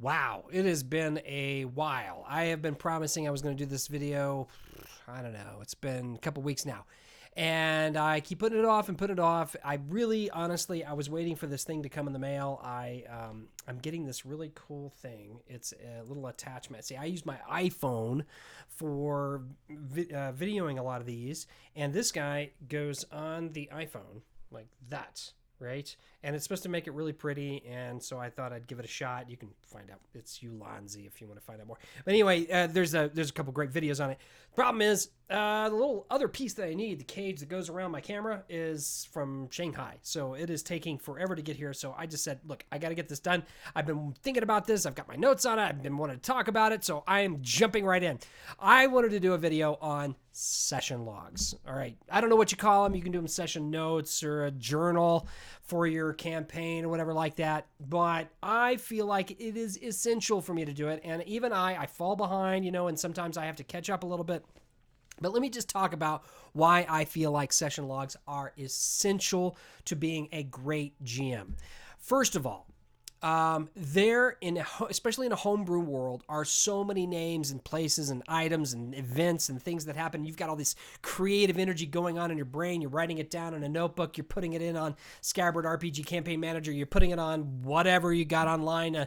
Wow, it has been a while. I have been promising I was going to do this video. I don't know. It's been a couple weeks now. And I keep putting it off and putting it off. I really, honestly, I was waiting for this thing to come in the mail. I'm getting this really cool thing. It's a little attachment. See, I use my iPhone for videoing a lot of these, and this guy goes on the iPhone like that, right? And it's supposed to make it really pretty, and so I thought I'd give it a shot. You can find out. It's Ulanzi if you want to find out more. But anyway, there's a couple great videos on it. Problem is, the little other piece that I need, the cage that goes around my camera, is from Shanghai. So it is taking forever to get here. So I just said, look, I got to get this done. I've been thinking about this. I've got my notes on it. I've been wanting to talk about it. So I am jumping right in. I wanted to do a video on session logs. All right. I don't know what you call them. You can do them session notes or a journal for your campaign or whatever like that. But I feel like it is essential for me to do it. And even I fall behind, and sometimes I have to catch up a little bit. But let me just talk about why I feel like session logs are essential to being a great GM. First of all, especially in a homebrew world, are so many names and places and items and events and things that happen. You've got all this creative energy going on in your brain. You're writing it down in a notebook. You're putting it in on Scabard RPG Campaign Manager. You're putting it on whatever you got online,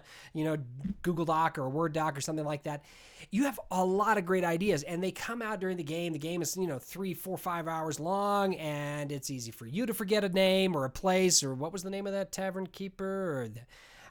Google Doc or a Word doc or something like that. You have a lot of great ideas, and they come out during the game. The game is, 3, 4, 5 hours long, and it's easy for you to forget a name or a place, or what was the name of that tavern keeper?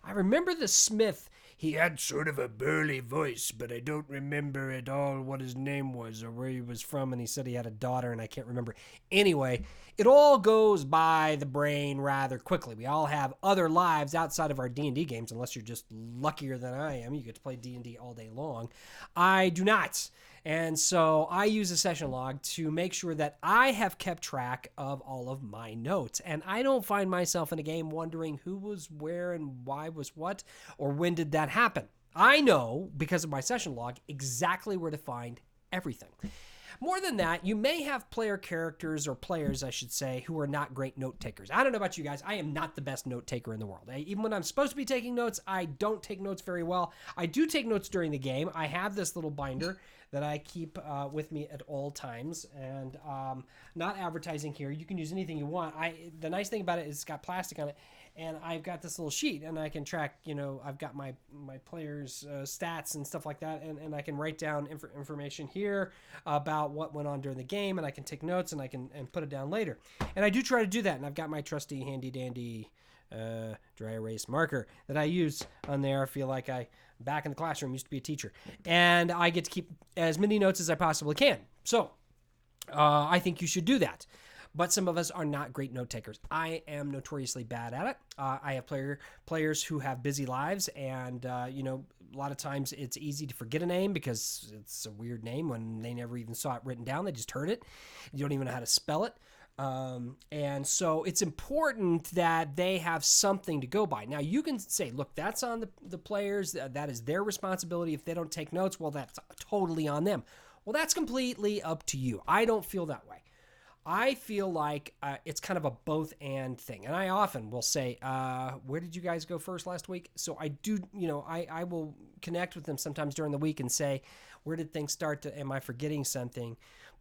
I remember the smith. He had sort of a burly voice, but I don't remember at all what his name was or where he was from, and he said he had a daughter, and I can't remember. Anyway, it all goes by the brain rather quickly. We all have other lives outside of our D&D games, unless you're just luckier than I am. You get to play D&D all day long. I do not. And so I use a session log to make sure that I have kept track of all of my notes. And I don't find myself in a game wondering who was where and why was what, or when did that happen. I know, because of my session log, exactly where to find everything. More than that, you may have players, I should say, who are not great note takers. I don't know about you guys. I am not the best note taker in the world. Even when I'm supposed to be taking notes, I don't take notes very well. I do take notes during the game. I have this little binder that I keep with me at all times, and not advertising here. You can use anything you want. The nice thing about it is it's got plastic on it, and I've got this little sheet, and I can track, I've got my players' stats and stuff like that, and I can write down information here about what went on during the game, and I can take notes, and I can put it down later. And I do try to do that, and I've got my trusty handy-dandy dry erase marker that I use on there. I feel like I, back in the classroom, used to be a teacher, and I get to keep as many notes as I possibly can. So I think you should do that. But some of us are not great note takers. I am notoriously bad at it. I have players who have busy lives, and a lot of times it's easy to forget a name because it's a weird name when they never even saw it written down. They just heard it. You don't even know how to spell it. And so it's important that they have something to go by. Now, you can say, look, that's on the players. That is their responsibility. If they don't take notes, well, that's totally on them. Well, that's completely up to you. I don't feel that way. I feel like it's kind of a both and thing. And I often will say, where did you guys go first last week? So I do, I will connect with them sometimes during the week and say, where did things start? Am I forgetting something?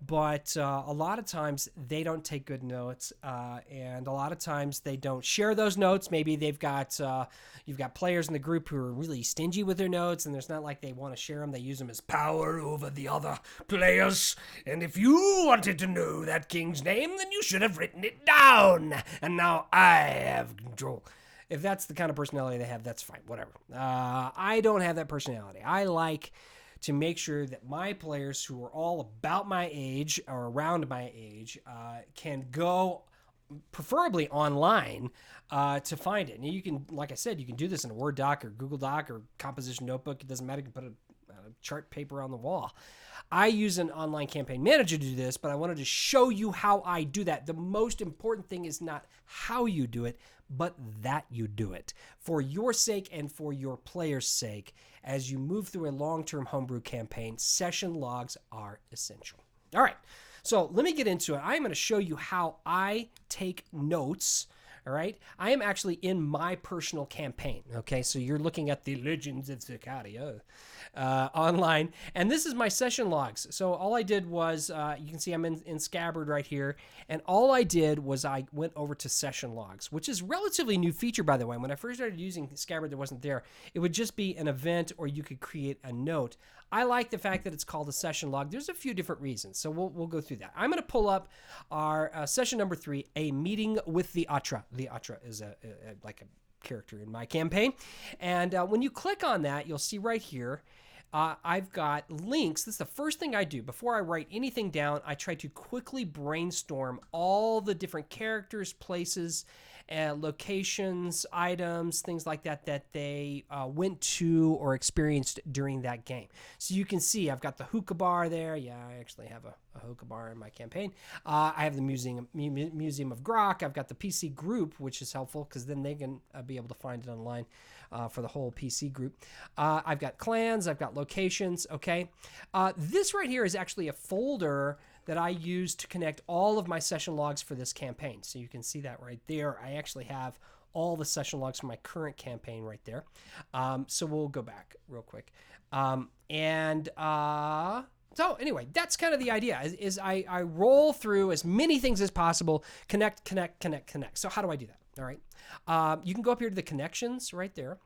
But a lot of times they don't take good notes, and a lot of times they don't share those notes. Maybe you've got players in the group who are really stingy with their notes, and there's not like they want to share them. They use them as power over the other players. And if you wanted to know that king's name, then you should have written it down. And now I have control. If that's the kind of personality they have, that's fine. Whatever. I don't have that personality. I like to make sure that my players who are all about my age or around my age can go preferably online to find it. And you can, like I said, you can do this in a Word doc or Google Doc or composition notebook. It doesn't matter. You can put a chart paper on the wall. I use an online campaign manager to do this, but I wanted to show you how I do that. The most important thing is not how you do it, but that you do it for your sake and for your players' sake. As you move through a long-term homebrew campaign, session logs are essential. All right, so let me get into it. I'm going to show you how I take notes, All right. I am actually in my personal campaign. Okay. So you're looking at the Legends of Sicario online. And this is my session logs. So all I did was, you can see I'm in Scabard right here. And all I did was I went over to session logs, which is a relatively new feature, by the way. When I first started using Scabard, that wasn't there. It would just be an event or you could create a note. I like the fact that it's called a session log. There's a few different reasons, so we'll go through that. I'm going to pull up our session number 3, a meeting with the Atra. The Atra is like a character in my campaign, and when you click on that, you'll see right here, I've got links. This is the first thing I do. Before I write anything down, I try to quickly brainstorm all the different characters, places, locations, items, things like that that they went to or experienced during that game. So you can see I've got the hookah bar there. Yeah, I actually have a hookah bar in my campaign. I have the Museum of Grok. I've got the PC group, which is helpful because then they can be able to find it online for the whole PC group. I've got clans. I've got locations. Okay. This right here is actually a folder that I use to connect all of my session logs for this campaign. So you can see that right there. I actually have all the session logs for my current campaign right there. So we'll go back real quick. So anyway, that's kind of the idea is I roll through as many things as possible, connect. So how do I do that? All right. You can go up here to the connections right there.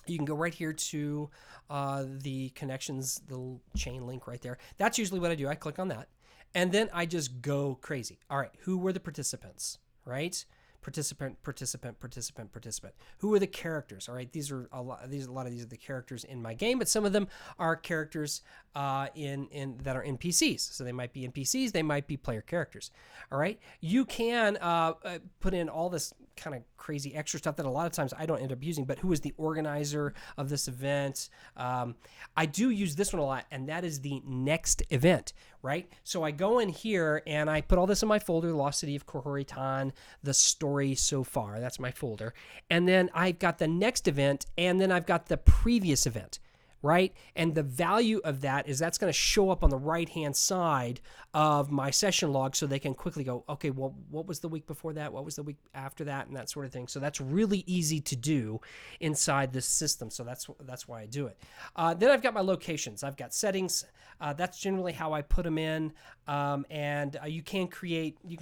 You can go right here to the connections, the chain link right there. That's usually what I do. I click on that. And then I just go crazy. All right, who were the participants, right? Participant. Who were the characters? All right, these are a lot of these are the characters in my game, but some of them are characters in that are NPCs. So they might be NPCs, they might be player characters. All right, you can put in all this kind of crazy extra stuff that a lot of times I don't end up using. But who is the organizer of this event? I do use this one a lot, and that is the next event. Right, so I go in here and I put all this in my folder: Lost City of Kohoritan, the story so far. That's my folder, and then I've got the next event, and then I've got the previous event. Right, and the value of that is that's going to show up on the right-hand side of my session log, so they can quickly go, okay, well, what was the week before that? What was the week after that? And that sort of thing. So that's really easy to do inside this system. So that's why I do it. Then I've got my locations. I've got settings. That's generally how I put them in. And you can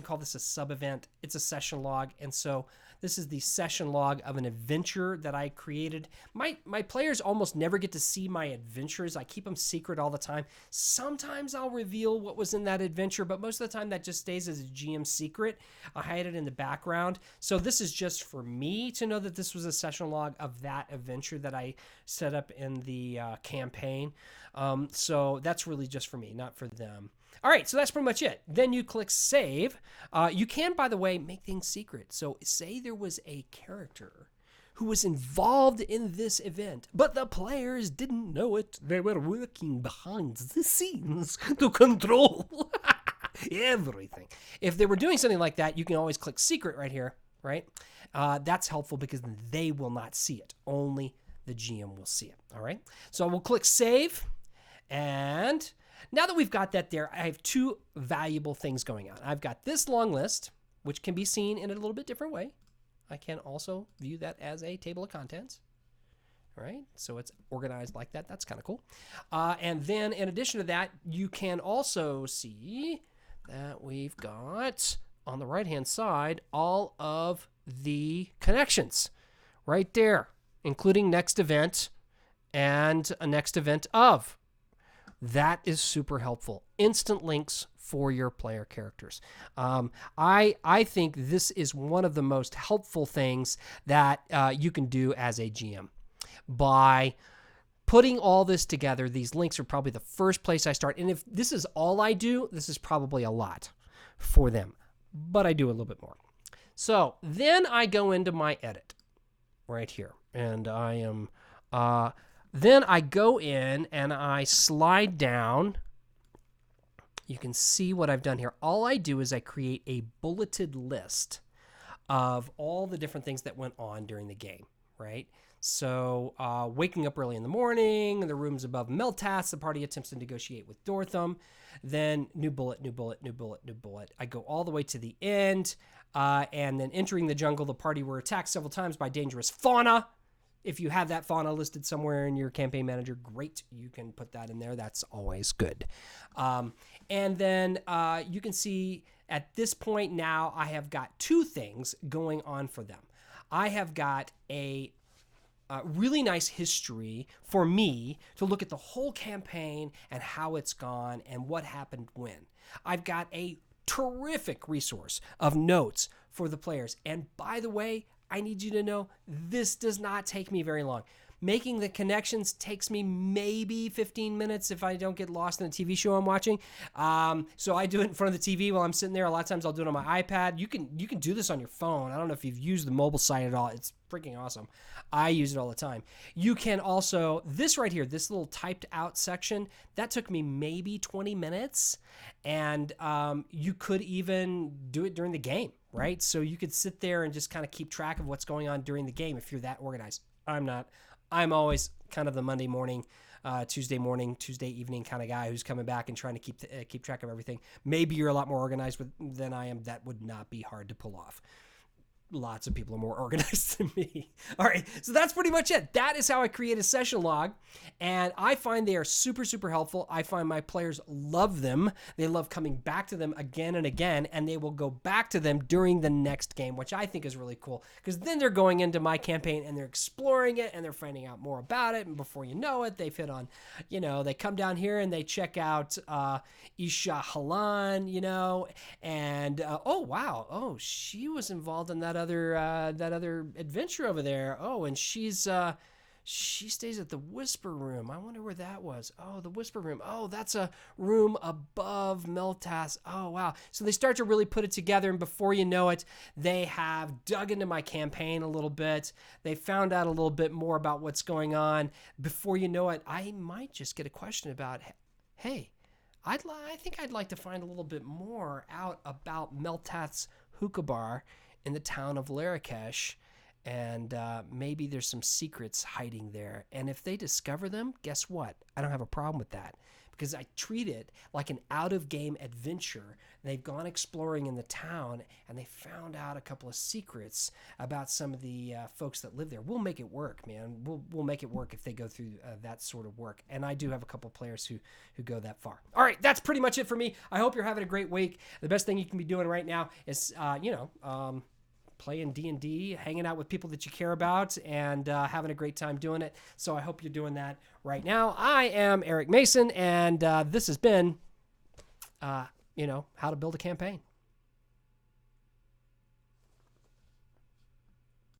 call this a sub-event. It's a session log. And so this is the session log of an adventure that I created. My players almost never get to see my adventures. I keep them secret all the time. Sometimes I'll reveal what was in that adventure, but most of the time that just stays as a GM secret. I hide it in the background. So this is just for me to know that this was a session log of that adventure that I set up in the campaign. So that's really just for me, not for them. All right, so that's pretty much it. Then you click save. You can, by the way, make things secret. So say there was a character who was involved in this event, but the players didn't know it. They were working behind the scenes to control everything. If they were doing something like that, you can always click secret right here, right? That's helpful because they will not see it. Only the GM will see it, all right? So we'll click save, and now that we've got that there, I have two valuable things going on. I've got this long list, which can be seen in a little bit different way. I can also view that as a table of contents. All right, so it's organized like that. That's kind of cool. And then in addition to that, you can also see that we've got on the right-hand side all of the connections right there, including next event and a next event of. That is super helpful. Instant links for your player characters. I think this is one of the most helpful things that you can do as a GM. By putting all this together, these links are probably the first place I start. And if this is all I do, this is probably a lot for them. But I do a little bit more. So then I go into my edit right here. And I am... Then I go in and I slide down. You can see what I've done here. All I do is I create a bulleted list of all the different things that went on during the game, right? So, waking up early in the morning, the rooms above Meltas, the party attempts to negotiate with Dortham. Then new bullet, new bullet, new bullet, new bullet. I go all the way to the end, and then entering the jungle, the party were attacked several times by dangerous fauna. If you have that fauna listed somewhere in your campaign manager, great. You can put that in there. That's always good. And then you can see at this point now, I have got two things going on for them. I have got a really nice history for me to look at the whole campaign and how it's gone and what happened when. I've got a terrific resource of notes for the players. And by the way, I need you to know this does not take me very long. Making the connections takes me maybe 15 minutes if I don't get lost in the TV show I'm watching. So I do it in front of the TV while I'm sitting there. A lot of times I'll do it on my iPad. You can do this on your phone. I don't know if you've used the mobile site at all. It's freaking awesome. I use it all the time. You can also, this right here, this little typed out section, that took me maybe 20 minutes. And you could even do it during the game, right? So you could sit there and just kind of keep track of what's going on during the game if you're that organized. I'm not. I'm always kind of the Monday morning, Tuesday evening kind of guy who's coming back and trying to keep track of everything. Maybe you're a lot more organized than I am. That would not be hard to pull off. Lots of people are more organized than me. All right, so that's pretty much it. That is how I create a session log, and I find they are super, super helpful. I find my players love them. They love coming back to them again and again, and they will go back to them during the next game, which I think is really cool, because then they're going into my campaign, and they're exploring it, and they're finding out more about it, and before you know it, they've hit on, they come down here, and they check out Isha Halan, and, oh, wow, oh, she was involved in that other adventure over there. Oh, and she stays at the Whisper Room. I wonder where that was. Oh, the Whisper Room. Oh, that's a room above Meltas. Oh, wow. So they start to really put it together, and before you know it, they have dug into my campaign a little bit. They found out a little bit more about what's going on. Before you know it, I might just get a question about, hey, I think I'd like to find a little bit more out about Meltas Hookah Bar in the town of Larakesh, and maybe there's some secrets hiding there. And if they discover them, guess what? I don't have a problem with that, because I treat it like an out-of-game adventure. They've gone exploring in the town, and they found out a couple of secrets about some of the folks that live there. We'll make it work, man. We'll make it work if they go through that sort of work. And I do have a couple of players who go that far. All right, that's pretty much it for me. I hope you're having a great week. The best thing you can be doing right now is, playing D&D, hanging out with people that you care about, and having a great time doing it. So I hope you're doing that right now. I am Eric Mason, and this has been, How to Build a Campaign.